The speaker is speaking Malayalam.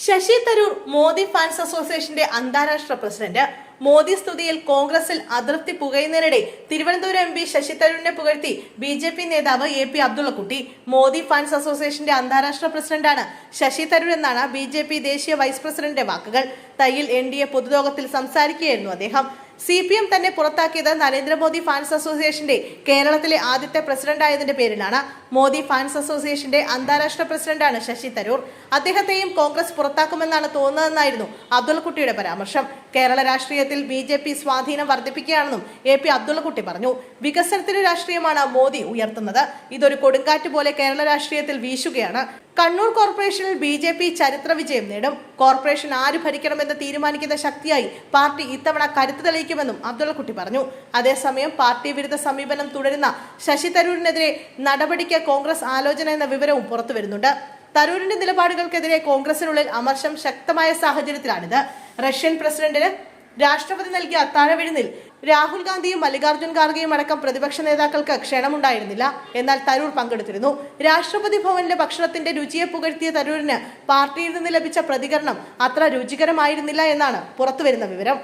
ശശി തരൂർ മോദി ഫാൻസ് അസോസിയേഷന്റെ അന്താരാഷ്ട്ര പ്രസിഡന്റ്. മോദി സ്തുതിയിൽ കോൺഗ്രസിൽ അതൃപ്തി പുകയുന്നതിനിടെ തിരുവനന്തപുരം എം പി ശശി തരൂരിനെ പുകഴ്ത്തി BJP നേതാവ് AP അബ്ദുള്ളക്കുട്ടി. മോദി ഫാൻസ് അസോസിയേഷന്റെ അന്താരാഷ്ട്ര പ്രസിഡന്റാണ് ശശി തരൂർ എന്നാണ് BJP ദേശീയ വൈസ് പ്രസിഡന്റിന്റെ വാക്കുകൾ. തയ്യിൽ NDA പൊതുയോഗത്തിൽ സംസാരിക്കുകയായിരുന്നു അദ്ദേഹം. CPM തന്നെ പുറത്താക്കിയത് നരേന്ദ്രമോദി ഫാൻസ് അസോസിയേഷന്റെ കേരളത്തിലെ ആദ്യത്തെ പ്രസിഡന്റായതിന്റെ പേരിലാണ്. മോദി ഫാൻസ് അസോസിയേഷന്റെ അന്താരാഷ്ട്ര പ്രസിഡന്റാണ് ശശി തരൂർ. അദ്ദേഹത്തെയും കോൺഗ്രസ് പുറത്താക്കുമെന്നാണ് തോന്നുന്നതെന്നായിരുന്നു അബ്ദുള്ളക്കുട്ടിയുടെ പരാമർശം. കേരള രാഷ്ട്രീയത്തിൽ BJP സ്വാധീനം വർദ്ധിപ്പിക്കുകയാണെന്നും AP അബ്ദുള്ളക്കുട്ടി പറഞ്ഞു. വികസനത്തിന്റെ രാഷ്ട്രീയമാണ് മോദി ഉയർത്തുന്നത്. ഇതൊരു കൊടുങ്കാറ്റ് പോലെ കേരള രാഷ്ട്രീയത്തിൽ വീശുകയാണ്. കണ്ണൂർ കോർപ്പറേഷനിൽ BJP ചരിത്ര വിജയം നേടും. കോർപ്പറേഷൻ ആര് ഭരിക്കണമെന്ന് തീരുമാനിക്കുന്ന ശക്തിയായി പാർട്ടി ഇത്തവണ കരുത്ത് തെളിയിക്കുമെന്നും അബ്ദുള്ളക്കുട്ടി പറഞ്ഞു. അതേസമയം പാർട്ടി വിരുദ്ധ സമീപനം തുടരുന്ന ശശി തരൂരിനെതിരെ നടപടിക്ക് കോൺഗ്രസ് ആലോചന എന്ന വിവരവും പുറത്തുവരുന്നുണ്ട്. തരൂരിന്റെ നിലപാടുകൾക്കെതിരെ കോൺഗ്രസിനുള്ളിൽ അമർഷം ശക്തമായ സാഹചര്യത്തിലാണിത്. റഷ്യൻ പ്രസിഡന്റിന് രാഷ്ട്രപതി നൽകിയ അത്താഴവിരുന്നിൽ രാഹുൽ ഗാന്ധിയും മല്ലികാർജ്ജുൻ ഖാർഗെയും അടക്കം പ്രതിപക്ഷ നേതാക്കൾക്ക് ക്ഷണമുണ്ടായിരുന്നില്ല. എന്നാൽ തരൂർ പങ്കെടുത്തിരുന്നു. രാഷ്ട്രപതി ഭവനിലെ ഭക്ഷണത്തിന്റെ രുചിയെ പുകഴ്ത്തിയ തരൂരിന് പാർട്ടിയിൽ നിന്ന് ലഭിച്ച പ്രതികരണം അത്ര രുചികരമായിരുന്നില്ല എന്നാണ് പുറത്തുവരുന്ന വിവരം.